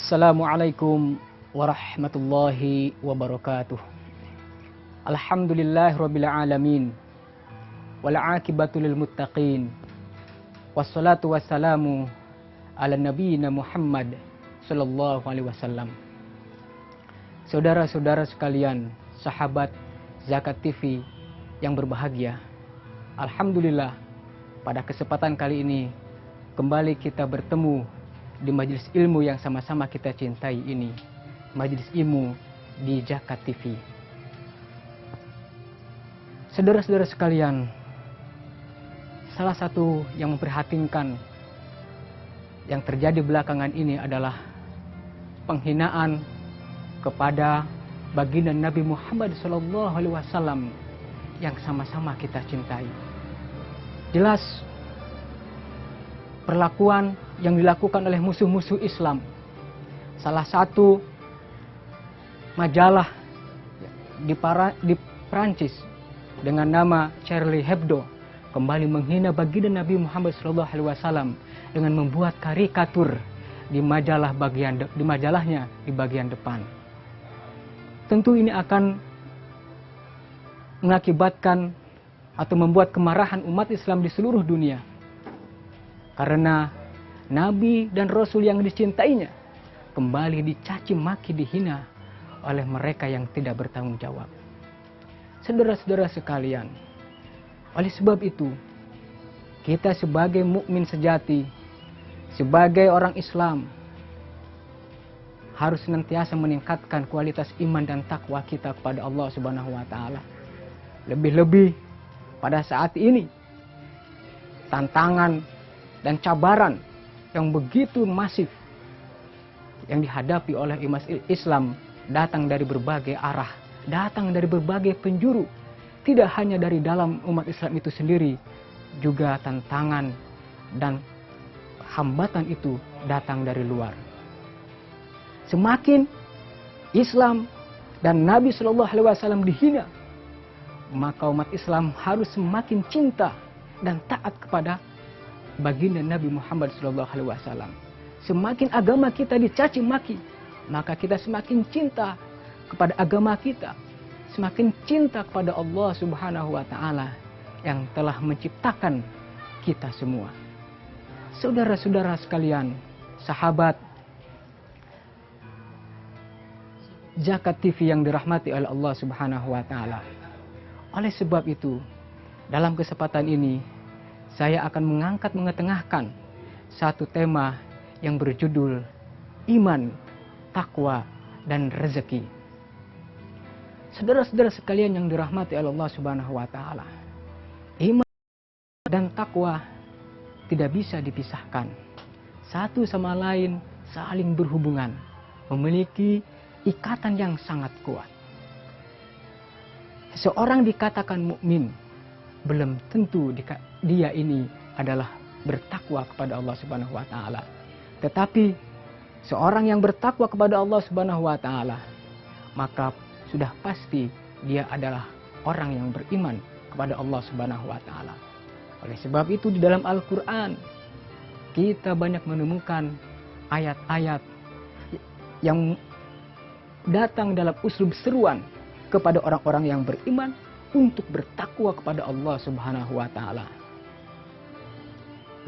Assalamualaikum warahmatullahi wabarakatuh. Alhamdulillahirabbil alamin. Wal 'aqibatu lil muttaqin. Wassalatu wassalamu ala nabiyyina Muhammad sallallahu alaihi wasallam. Saudara-saudara sekalian, sahabat Zakat TV yang berbahagia. Alhamdulillah, pada kesempatan kali ini kembali kita bertemu di majelis ilmu yang sama-sama kita cintai ini, majelis ilmu di Zakat TV. Saudara-saudara sekalian, salah satu yang memprihatinkan yang terjadi belakangan ini adalah penghinaan kepada baginda Nabi Muhammad SAW yang sama-sama kita cintai. Jelas perlakuan yang dilakukan oleh musuh-musuh Islam. Salah satu majalah di Prancis dengan nama Charlie Hebdo kembali menghina baginda Nabi Muhammad SAW dengan membuat karikatur di majalahnya di bagian depan. Tentu ini akan mengakibatkan atau membuat kemarahan umat Islam di seluruh dunia. Karena Nabi dan Rasul yang dicintainya kembali dicaci maki, dihina oleh mereka yang tidak bertanggung jawab. Saudara-saudara sekalian, oleh sebab itu, kita sebagai mukmin sejati, sebagai orang Islam, harus senantiasa meningkatkan kualitas iman dan takwa kita kepada Allah Subhanahu wa taala. Lebih-lebih pada saat ini, tantangan dan cabaran yang begitu masif yang dihadapi oleh umat Islam datang dari berbagai arah, datang dari berbagai penjuru. Tidak hanya dari dalam umat Islam itu sendiri, juga tantangan dan hambatan itu datang dari luar. Semakin Islam dan Nabi SAW dihina, maka umat Islam harus semakin cinta dan taat kepada baginda Nabi Muhammad SAW. Semakin agama kita dicaci maki, maka kita semakin cinta kepada agama kita, semakin cinta kepada Allah Subhanahu wa taala yang telah menciptakan kita semua. Saudara-saudara sekalian, sahabat Zakat TV yang dirahmati oleh Allah Subhanahu wa taala. Oleh sebab itu, dalam kesempatan ini saya akan mengetengahkan satu tema yang berjudul iman, takwa, dan rezeki. Saudara-saudara sekalian yang dirahmati oleh Allah Subhanahu wa taala, iman dan takwa tidak bisa dipisahkan. Satu sama lain saling berhubungan, memiliki ikatan yang sangat kuat. Seseorang dikatakan mukmin, belum tentu dia ini adalah bertakwa kepada Allah Subhanahu wa taala. Tetapi seorang yang bertakwa kepada Allah Subhanahu wa taala, maka sudah pasti dia adalah orang yang beriman kepada Allah Subhanahu wa taala. Oleh sebab itu di dalam Al-Qur'an kita banyak menemukan ayat-ayat yang datang dalam uslub seruan kepada orang-orang yang beriman untuk bertakwa kepada Allah Subhanahu wa taala.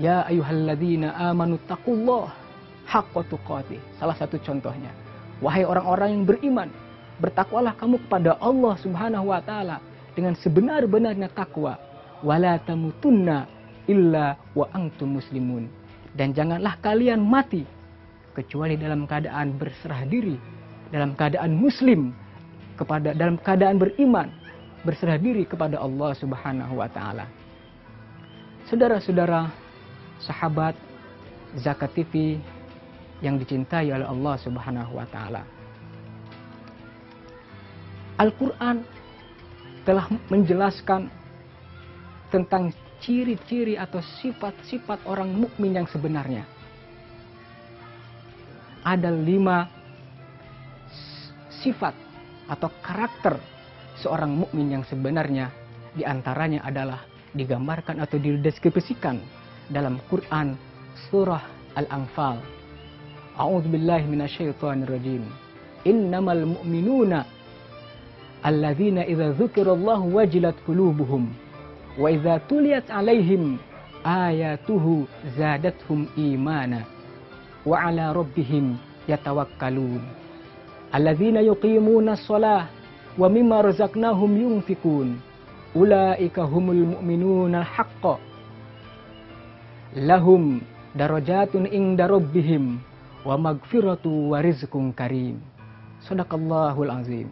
Ya ayyuhalladzina amanu taqullaha haqqa tuqatih. Salah satu contohnya, wahai orang-orang yang beriman, bertakwalah kamu kepada Allah Subhanahu wa taala dengan sebenar-benarnya takwa. Wala tamutunna illa wa antum muslimun. Dan janganlah kalian mati kecuali dalam keadaan berserah diri, dalam keadaan muslim, dalam keadaan beriman, berserah diri kepada Allah Subhanahu wa taala. Saudara-saudara, sahabat Zakat TV yang dicintai oleh Allah Subhanahu wa taala. Al-Qur'an telah menjelaskan tentang ciri-ciri atau sifat-sifat orang mukmin yang sebenarnya. Ada 5 sifat atau karakter seorang mukmin yang sebenarnya, di antaranya adalah digambarkan atau dideskripsikan dalam Quran surah Al-Anfal A'udzubillahi minasyaitonirrajim. Innamal mu'minuna alladzina idza dzukirallahu wajilat qulubuhum wa idza tuliyat 'alaihim ayatuhu zadatuhum imana wa 'ala rabbihim yatawakkalun. Alladzina yuqimuna shalah wa mimma razaqnahum yunfikun. Ulaika humul mu'minuna al-haqqa. Lahum darajatun inda rabbihim wa magfiratu wa rizqun karim. Shadaqallahul azim.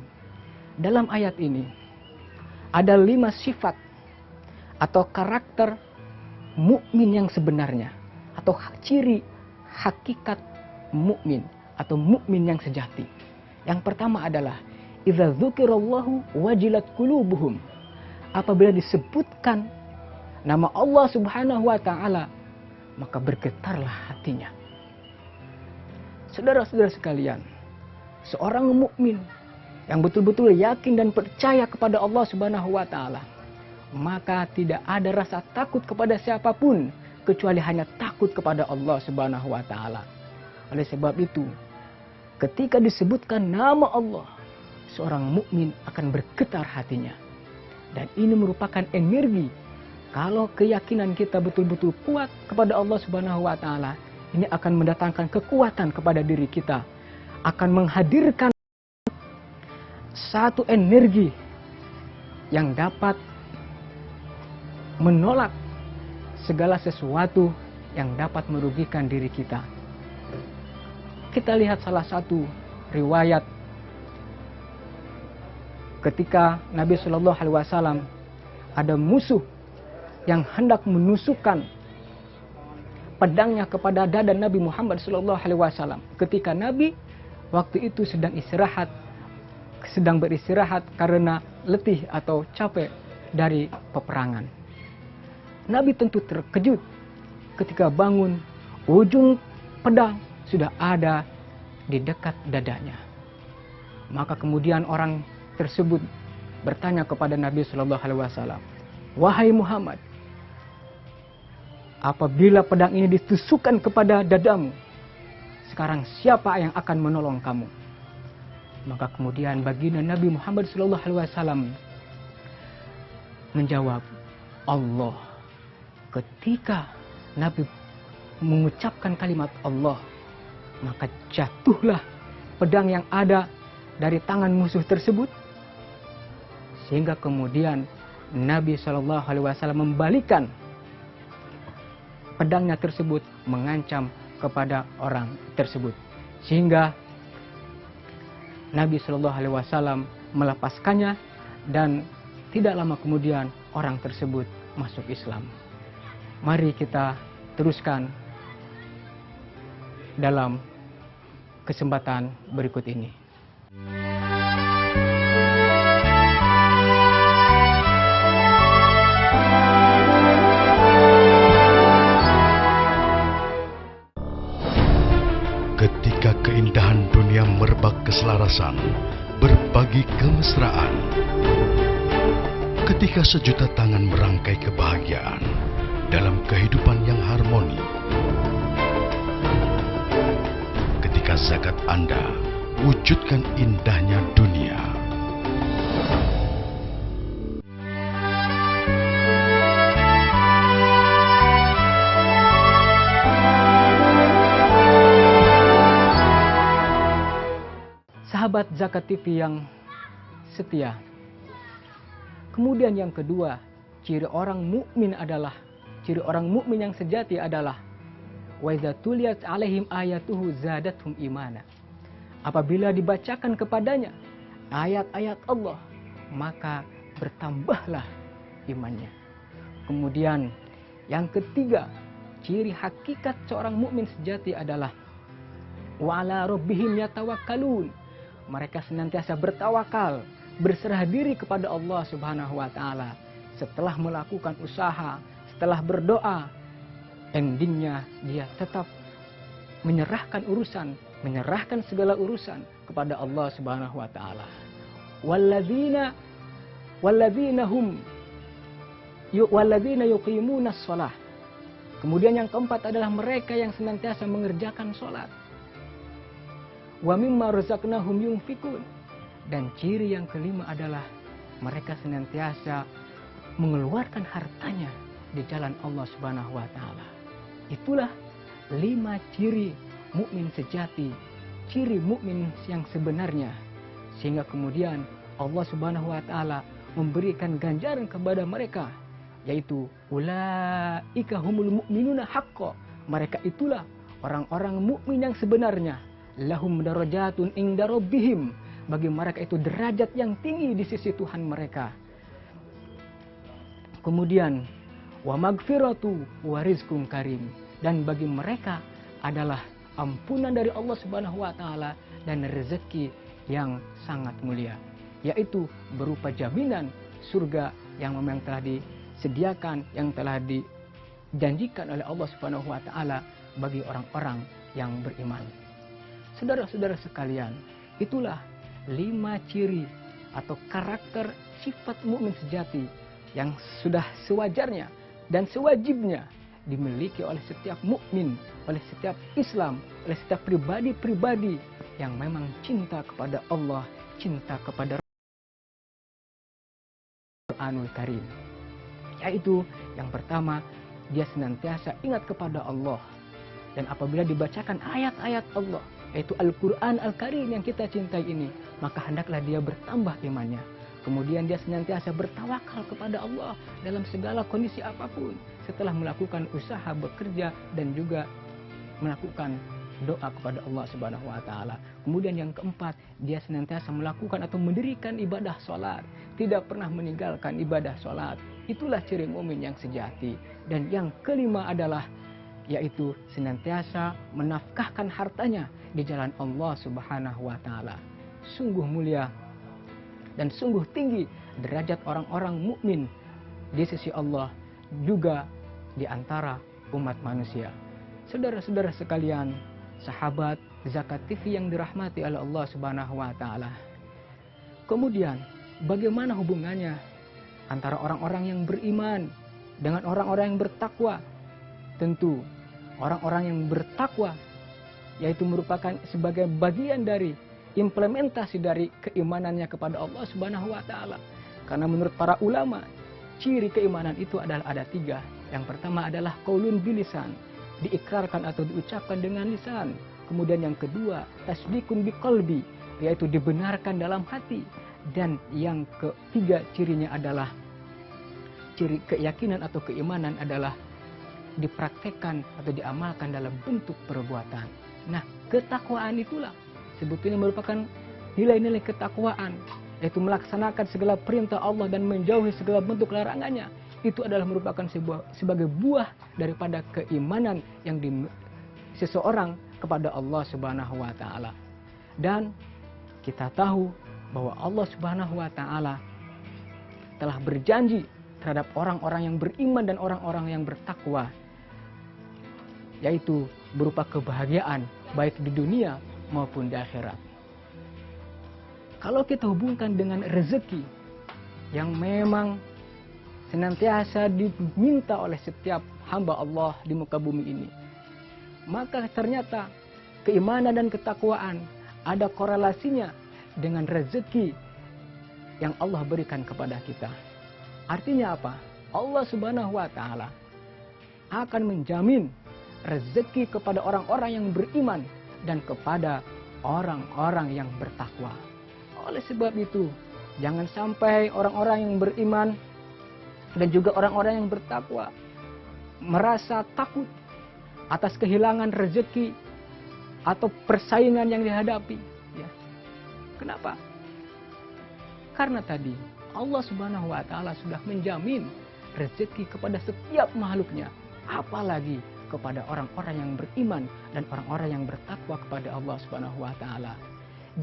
Dalam ayat ini ada 5 sifat atau karakter mukmin yang sebenarnya, atau ciri hakikat mukmin atau mukmin yang sejati. Yang pertama adalah idza dzukirallahu wajilat qulubuhum. Apabila disebutkan nama Allah Subhanahu wa taala, maka bergetarlah hatinya. Saudara-saudara sekalian, seorang mukmin yang betul-betul yakin dan percaya kepada Allah Subhanahu wa taala, maka tidak ada rasa takut kepada siapapun kecuali hanya takut kepada Allah Subhanahu wa taala. Oleh sebab itu, ketika disebutkan nama Allah, seorang mukmin akan bergetar hatinya. Dan ini merupakan energi. Kalau keyakinan kita betul-betul kuat kepada Allah Subhanahu wa taala, ini akan mendatangkan kekuatan kepada diri kita, akan menghadirkan satu energi yang dapat menolak segala sesuatu yang dapat merugikan diri kita. Kita lihat salah satu riwayat ketika Nabi Shallallahu Alaihi Wasallam ada musuh yang hendak menusukkan pedangnya kepada dada Nabi Muhammad Shallallahu Alaihi Wasallam. Ketika Nabi waktu itu sedang beristirahat karena letih atau capek dari peperangan. Nabi tentu terkejut ketika bangun, ujung pedang sudah ada di dekat dadanya. Maka kemudian orang tersebut bertanya kepada Nabi Shallallahu Alaihi Wasallam, "Wahai Muhammad, apabila pedang ini ditusukkan kepada dadamu, sekarang siapa yang akan menolong kamu?" Maka kemudian baginda Nabi Muhammad Shallallahu Alaihi Wasallam menjawab, "Allah." Ketika Nabi mengucapkan kalimat Allah, maka jatuhlah pedang yang ada dari tangan musuh tersebut, sehingga kemudian Nabi Shallallahu Alaihi Wasallam membalikan pedangnya tersebut mengancam kepada orang tersebut, sehingga Nabi Shallallahu Alaihi Wasallam melepaskannya dan tidak lama kemudian orang tersebut masuk Islam. Mari kita teruskan dalam kesempatan berikut ini. Ketika keindahan dunia merebak keselarasan, berbagi kemesraan. Ketika sejuta tangan merangkai kebahagiaan dalam kehidupan yang harmoni. Ketika zakat Anda wujudkan indahnya dunia. Sahabat Zakat TV yang setia. Kemudian yang kedua, ciri orang mukmin yang sejati adalah wa idza tuliyat alaihim ayatuhu zadatuhum imana. Apabila dibacakan kepadanya ayat-ayat Allah, maka bertambahlah imannya. Kemudian yang ketiga, ciri hakikat seorang mukmin sejati adalah wa ala rabbihim yatawakkalun. Mereka senantiasa bertawakal, berserah diri kepada Allah Subhanahu wa taala. Setelah melakukan usaha, setelah berdoa, endingnya dia tetap menyerahkan segala urusan kepada Allah Subhanahu wa taala. Walladzina yuqimunas shalah. Kemudian yang keempat adalah mereka yang senantiasa mengerjakan sholat. wa mimma razaqnahum yunfikun. Dan ciri yang kelima adalah mereka senantiasa mengeluarkan hartanya di jalan Allah Subhanahu wa taala. Itulah 5 ciri mukmin sejati, ciri mukmin yang sebenarnya, sehingga kemudian Allah Subhanahu wa taala memberikan ganjaran kepada mereka, yaitu ulaika humul mu'minuna haqqo. Mereka itulah orang-orang mukmin yang sebenarnya. Lahum darajatun inda rabbihim. Bagi mereka itu derajat yang tinggi di sisi Tuhan mereka. Kemudian wa magfiratu wa rizqun karim. Dan bagi mereka adalah ampunan dari Allah Subhanahu wa taala dan rezeki yang sangat mulia, yaitu berupa jaminan surga yang memang telah disediakan, yang telah dijanjikan oleh Allah Subhanahu wa taala bagi orang-orang yang beriman. Saudara-saudara sekalian, itulah 5 ciri atau karakter sifat mukmin sejati yang sudah sewajarnya dan sewajibnya dimiliki oleh setiap mukmin, oleh setiap Islam, oleh setiap pribadi-pribadi yang memang cinta kepada Allah, cinta kepada Al-Qur'anul Karim. Yaitu yang pertama, dia senantiasa ingat kepada Allah. Dan apabila dibacakan ayat-ayat Allah, yaitu Al-Quran Al-Karim yang kita cintai ini, maka hendaklah dia bertambah imannya. Kemudian dia senantiasa bertawakal kepada Allah dalam segala kondisi apapun, setelah melakukan usaha bekerja dan juga melakukan doa kepada Allah Subhanahu wa taala. Kemudian yang keempat, dia senantiasa melakukan atau mendirikan ibadah sholat, tidak pernah meninggalkan ibadah sholat. Itulah ciri mukmin yang sejati. Dan yang kelima adalah yaitu senantiasa menafkahkan hartanya di jalan Allah Subhanahu wa taala. Sungguh mulia dan sungguh tinggi derajat orang-orang mukmin di sisi Allah, juga di antara umat manusia. Saudara-saudara sekalian, sahabat Zakat TV yang dirahmati oleh Allah Subhanahu wa taala. Kemudian, bagaimana hubungannya antara orang-orang yang beriman dengan orang-orang yang bertakwa? Tentu orang-orang yang bertakwa yaitu merupakan sebagai bagian dari implementasi dari keimanannya kepada Allah Subhanahu wa taala. Karena menurut para ulama, ciri keimanan itu adalah ada 3. Yang pertama adalah qaulun bilisan, diikrarkan atau diucapkan dengan lisan. Kemudian yang kedua, tasdiqun biqalbi, yaitu dibenarkan dalam hati. Dan yang ketiga cirinya adalah ciri keyakinan atau keimanan adalah dipraktekkan atau diamalkan dalam bentuk perbuatan. Nah, ketakwaan itulah sebetulnya merupakan nilai-nilai ketakwaan, yaitu melaksanakan segala perintah Allah dan menjauhi segala bentuk larangannya. Itu adalah merupakan sebagai buah daripada keimanan yang seseorang kepada Allah Subhanahu wa taala. Dan kita tahu bahwa Allah Subhanahu wa taala telah berjanji terhadap orang-orang yang beriman dan orang-orang yang bertakwa, yaitu berupa kebahagiaan baik di dunia maupun di akhirat. Kalau kita hubungkan dengan rezeki yang memang senantiasa diminta oleh setiap hamba Allah di muka bumi ini, maka ternyata keimanan dan ketakwaan ada korelasinya dengan rezeki yang Allah berikan kepada kita. Artinya apa? Allah Subhanahu wa taala akan menjamin rezeki kepada orang-orang yang beriman dan kepada orang-orang yang bertakwa. Oleh sebab itu, jangan sampai orang-orang yang beriman dan juga orang-orang yang bertakwa merasa takut atas kehilangan rezeki atau persaingan yang dihadapi. Ya. Kenapa? Karena tadi Allah Subhanahu wa taala sudah menjamin rezeki kepada setiap makhluknya, apalagi kepada orang-orang yang beriman dan orang-orang yang bertakwa kepada Allah Subhanahu wa taala.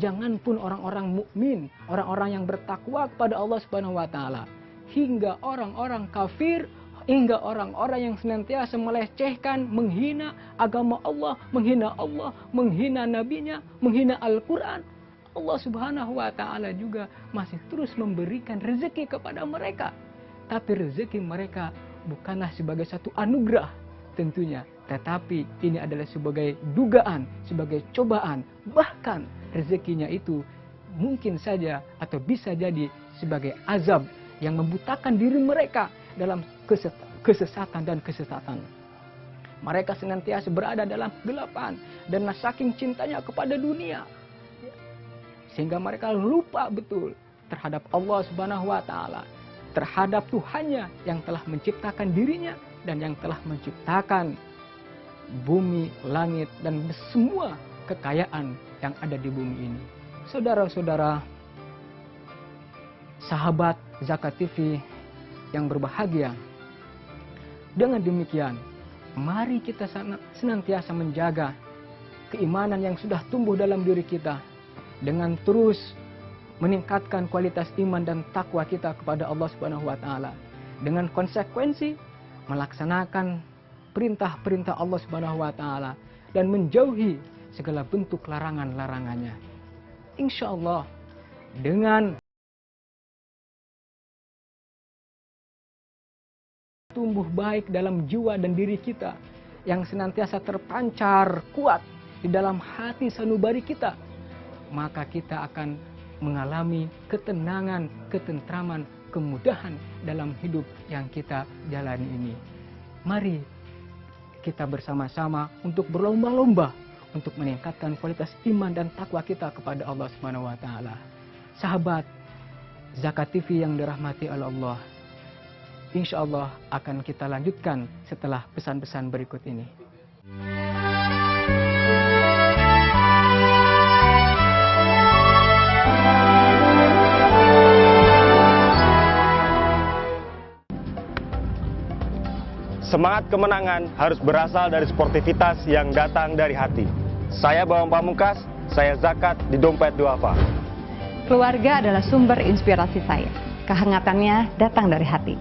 Jangan pun orang-orang mukmin, orang-orang yang bertakwa kepada Allah Subhanahu wa taala, hingga orang-orang kafir, hingga orang-orang yang senantiasa melecehkan, menghina agama Allah, menghina nabinya, menghina Al-Qur'an. Allah Subhanahu wa taala juga masih terus memberikan rezeki kepada mereka. Tapi rezeki mereka bukanlah sebagai satu anugerah, tentunya. Tetapi ini adalah sebagai dugaan, sebagai cobaan. Bahkan rezekinya itu mungkin saja atau bisa jadi sebagai azab yang membutakan diri mereka dalam kesesatan dan kesesatan. Mereka senantiasa berada dalam kegelapan dan saking cintanya kepada dunia, sehingga mereka lupa betul terhadap Allah Subhanahu wa taala, terhadap Tuhannya yang telah menciptakan dirinya dan yang telah menciptakan bumi, langit, dan semua kekayaan yang ada di bumi ini. Saudara-saudara, sahabat Zakat TV yang berbahagia, dengan demikian, mari kita senantiasa menjaga keimanan yang sudah tumbuh dalam diri kita dengan terus meningkatkan kualitas iman dan takwa kita kepada Allah Subhanahu wa taala dengan konsekuensi melaksanakan perintah-perintah Allah Subhanahu wa taala dan menjauhi segala bentuk larangan-larangannya. Insya Allah dengan tumbuh baik dalam jiwa dan diri kita yang senantiasa terpancar kuat di dalam hati sanubari kita, maka kita akan mengalami ketenangan, ketentraman, kemudahan dalam hidup yang kita jalani ini. Mari kita bersama-sama untuk berlomba-lomba untuk meningkatkan kualitas iman dan takwa kita kepada Allah Subhanahu wa taala. Sahabat Zakat TV yang dirahmati oleh Allah, insya Allah akan kita lanjutkan setelah pesan-pesan berikut ini. Semangat kemenangan harus berasal dari sportivitas yang datang dari hati. Saya Bawang Pamungkas, saya zakat di Dompet Duafa. Keluarga adalah sumber inspirasi saya. Kehangatannya datang dari hati.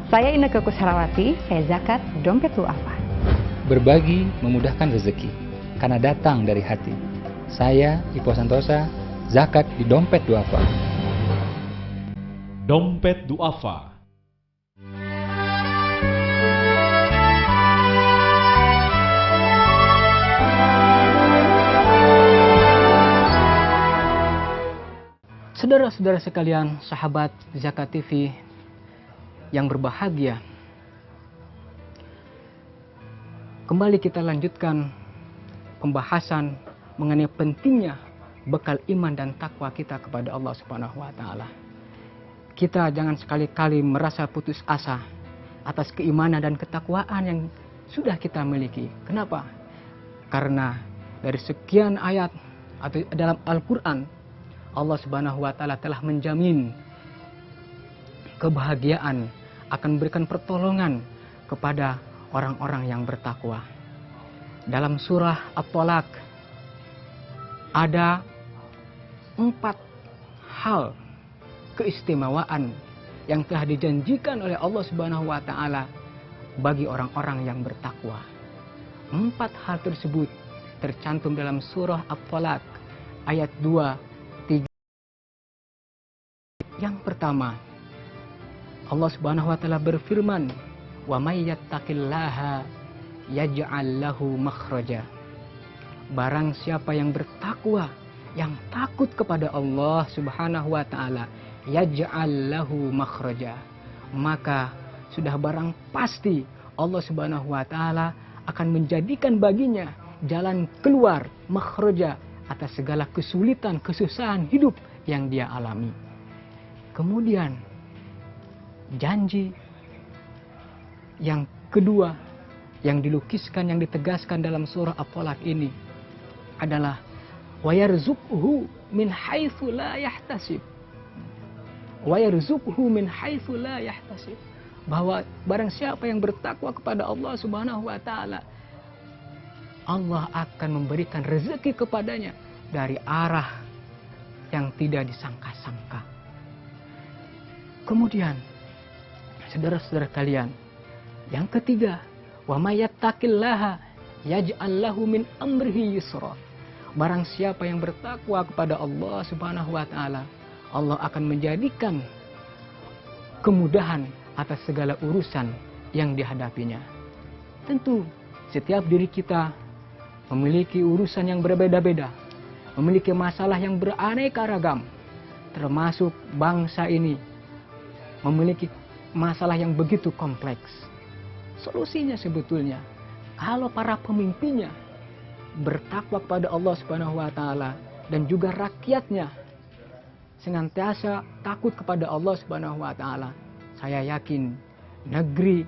Saya Inneke Koesherawati, saya zakat Dompet Duafa. Berbagi memudahkan rezeki, karena datang dari hati. Saya Ipo Santosa, zakat di Dompet Duafa. Dompet Duafa. Saudara-saudara sekalian, sahabat Zakat TV yang berbahagia, kembali kita lanjutkan pembahasan mengenai pentingnya bekal iman dan takwa kita kepada Allah Subhanahu wa taala. Kita jangan sekali-kali merasa putus asa atas keimanan dan ketakwaan yang sudah kita miliki. Kenapa? Karena dari sekian ayat atau dalam Al-Qur'an, Allah Subhanahu wa taala telah menjamin kebahagiaan, akan memberikan pertolongan kepada orang-orang yang bertakwa. Dalam surah At-Tolak ada 4 hal keistimewaan yang telah dijanjikan oleh Allah Subhanahu wa taala bagi orang-orang yang bertakwa. 4 hal tersebut tercantum dalam surah At-Tolak ayat 2. Yang pertama, Allah Subhanahu wa taala berfirman, "Wa may yattaqillaha yaj'al lahu makhraja." Barang siapa yang bertakwa, yang takut kepada Allah Subhanahu wa taala, yaj'al lahu makhraja, maka sudah barang pasti Allah Subhanahu wa taala akan menjadikan baginya jalan keluar, makhraja, atas segala kesulitan, kesusahan hidup yang dia alami. Kemudian janji yang kedua yang dilukiskan, yang ditegaskan dalam surah At-Tolak ini adalah wa yarzuqhu min haitsu la yahtasib. Wa yarzuqhu min haitsu la yahtasib. Bahwa barang siapa yang bertakwa kepada Allah Subhanahu wa taala, Allah akan memberikan rezeki kepadanya dari arah yang tidak disangka-sangka. Kemudian, saudara-saudara kalian, yang ketiga, wa may yattaqillaha yaj'al lahu min amrihi yusra. Barang siapa yang bertakwa kepada Allah Subhanahu wa taala, Allah akan menjadikan kemudahan atas segala urusan yang dihadapinya. Tentu setiap diri kita memiliki urusan yang berbeda-beda, memiliki masalah yang beraneka ragam, termasuk bangsa ini memiliki masalah yang begitu kompleks. Solusinya sebetulnya, kalau para pemimpinnya bertakwa kepada Allah Subhanahu wa taala dan juga rakyatnya senantiasa takut kepada Allah Subhanahu wa taala, saya yakin negeri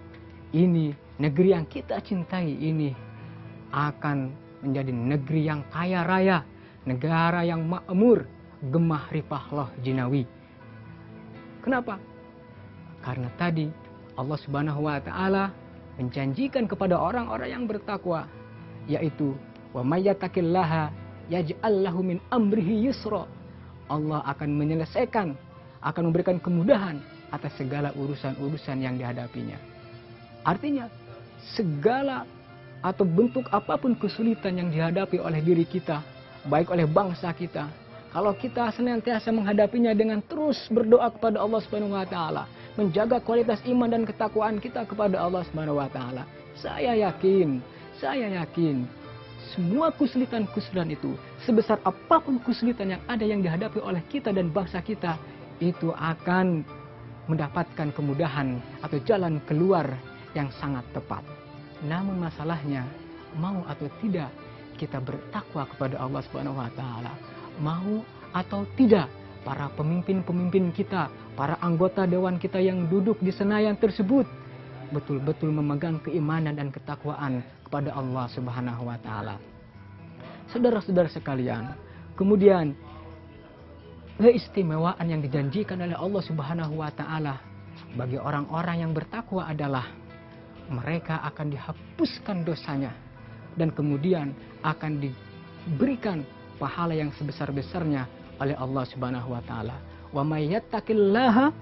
ini, negeri yang kita cintai ini akan menjadi negeri yang kaya raya, negara yang makmur, gemah ripah loh jinawi. Kenapa? Karena tadi Allah Subhanahu wa taala menjanjikan kepada orang-orang yang bertakwa, yaitu wa may yattaqillaha yaj'al lahu min amrihi yusra. Allah akan menyelesaikan, akan memberikan kemudahan atas segala urusan-urusan yang dihadapinya. Artinya, segala atau bentuk apapun kesulitan yang dihadapi oleh diri kita, baik oleh bangsa kita, kalau kita senantiasa menghadapinya dengan terus berdoa kepada Allah Subhanahu wa taala, menjaga kualitas iman dan ketakwaan kita kepada Allah Subhanahu wa taala, saya yakin semua kesulitan-kesulitan itu, sebesar apapun kesulitan yang ada yang dihadapi oleh kita dan bangsa kita, itu akan mendapatkan kemudahan atau jalan keluar yang sangat tepat. Namun masalahnya, mau atau tidak kita bertakwa kepada Allah Subhanahu wa taala, mau atau tidak para pemimpin-pemimpin kita, para anggota dewan kita yang duduk di Senayan tersebut betul-betul memegang keimanan dan ketakwaan kepada Allah Subhanahu wa taala. Saudara-saudara sekalian, kemudian keistimewaan yang dijanjikan oleh Allah Subhanahu wa taala bagi orang-orang yang bertakwa adalah mereka akan dihapuskan dosanya dan kemudian akan diberikan pahala yang sebesar-besarnya oleh Allah Subhanahu wa taala. Wa may yattaqillaha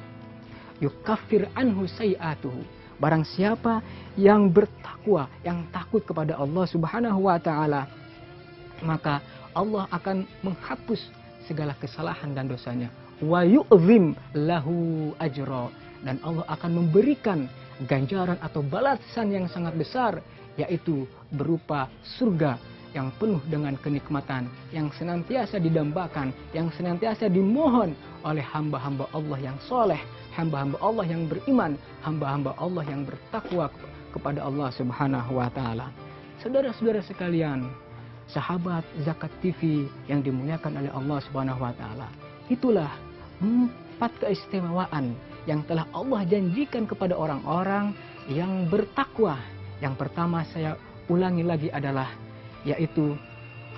yukaffir anhu sayi'atuhu. Barang siapa yang bertakwa, yang takut kepada Allah Subhanahu wa taala, maka Allah akan menghapus segala kesalahan dan dosanya. Wa yu'zim lahu ajra, dan Allah akan memberikan ganjaran atau balasan yang sangat besar, yaitu berupa surga yang penuh dengan kenikmatan, yang senantiasa didambakan, yang senantiasa dimohon oleh hamba-hamba Allah yang soleh, hamba-hamba Allah yang beriman, hamba-hamba Allah yang bertakwa kepada Allah Subhanahu wa taala. Saudara-saudara sekalian, sahabat Zakat TV yang dimuliakan oleh Allah Subhanahu wa taala, itulah 4 keistimewaan yang telah Allah janjikan kepada orang-orang yang bertakwa. Yang pertama saya ulangi lagi adalah, yaitu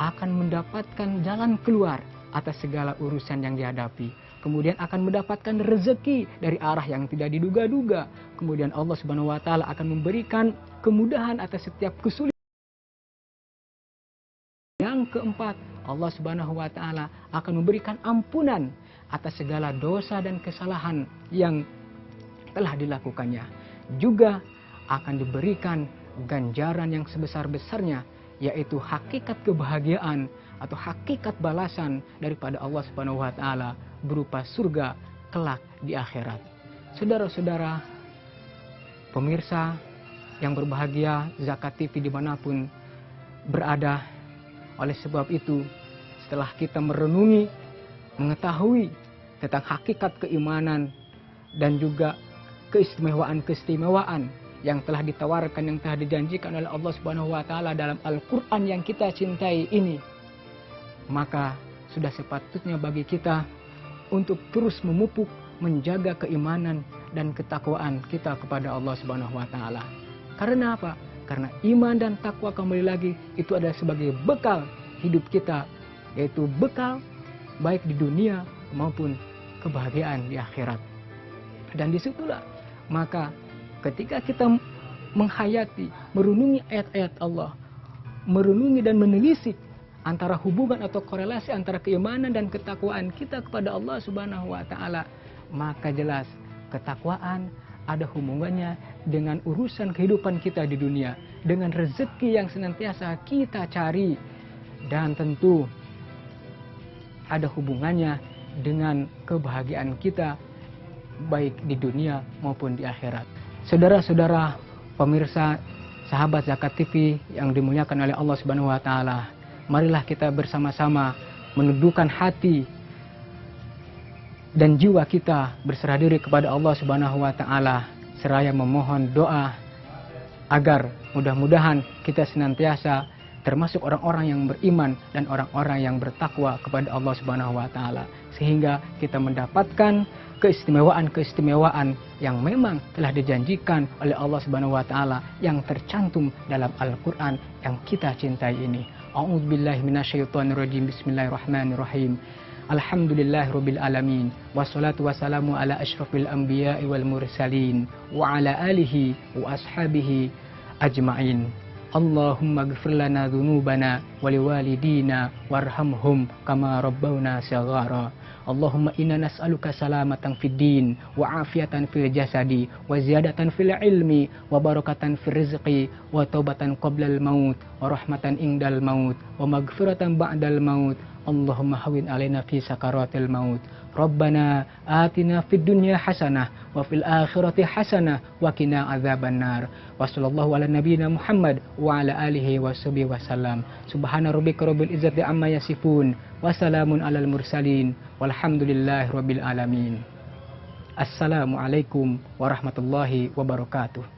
akan mendapatkan jalan keluar atas segala urusan yang dihadapi. Kemudian akan mendapatkan rezeki dari arah yang tidak diduga-duga. Kemudian Allah Subhanahu wa taala akan memberikan kemudahan atas setiap kesulitan. Yang keempat, Allah Subhanahu wa taala akan memberikan ampunan atas segala dosa dan kesalahan yang telah dilakukannya. Juga akan diberikan ganjaran yang sebesar-besarnya, yaitu hakikat kebahagiaan atau hakikat balasan daripada Allah Subhanahu wa taala berupa surga kelak di akhirat. Saudara-saudara pemirsa yang berbahagia Zakat TV dimanapun berada, oleh sebab itu setelah kita merenungi, mengetahui tentang hakikat keimanan dan juga keistimewaan-keistimewaan yang telah ditawarkan, yang telah dijanjikan oleh Allah Subhanahu wa taala dalam Al-Qur'an yang kita cintai ini, maka sudah sepatutnya bagi kita untuk terus memupuk, menjaga keimanan dan ketakwaan kita kepada Allah Subhanahu wa taala. Karena apa? Karena iman dan takwa, kembali lagi, itu adalah sebagai bekal hidup kita, yaitu bekal baik di dunia maupun kebahagiaan di akhirat. Dan disitulah maka ketika kita menghayati, merenungi ayat-ayat Allah, merenungi dan menelisik antara hubungan atau korelasi antara keimanan dan ketakwaan kita kepada Allah Subhanahu wa taala, maka jelas ketakwaan ada hubungannya dengan urusan kehidupan kita di dunia, dengan rezeki yang senantiasa kita cari, dan tentu ada hubungannya dengan kebahagiaan kita baik di dunia maupun di akhirat. Saudara-saudara pemirsa sahabat Zakat TV yang dimuliakan oleh Allah Subhanahu wa taala, marilah kita bersama-sama menundukkan hati dan jiwa kita berserah diri kepada Allah Subhanahu wa taala seraya memohon doa agar mudah-mudahan kita senantiasa termasuk orang-orang yang beriman dan orang-orang yang bertakwa kepada Allah Subhanahu wa taala, sehingga kita mendapatkan keistimewaan-keistimewaan yang memang telah dijanjikan oleh Allah Subhanahu wa taala yang tercantum dalam Al-Qur'an yang kita cintai ini. A'udzubillahi minasyaitonirrajim. Bismillahirrahmanirrahim. Alhamdulillahirabbil alamin. Wassalatu wassalamu ala asyrafil anbiya'i wal mursalin wa ala alihi wa ashabihi ajma'in. Allahumma ghfir lana dhunubana wa liwalidina warhamhum kama rabbawna shaghara. Allahumma inna nas'aluka salamatan fid din wa afiatan fil jasadi wa ziyadatan fil ilmi wa barakatan fil rizqi wa taubatan qablal maut wa rahmatan indal maut wa maghfiratan ba'dal maut. Allahumma hawin alaina fi sakaratil maut. Rabbana atina fid dunya hasanah wa fil akhirati hasanah wa qina adzabannar. Wa sallallahu ala nabiyyina Muhammad wa ala alihi washabihi wasallam. Subhana rabbika rabbil izzati amma yasifun wa salamun alal mursalin walhamdulillahi rabbil alamin. Assalamualaikum warahmatullahi wabarakatuh.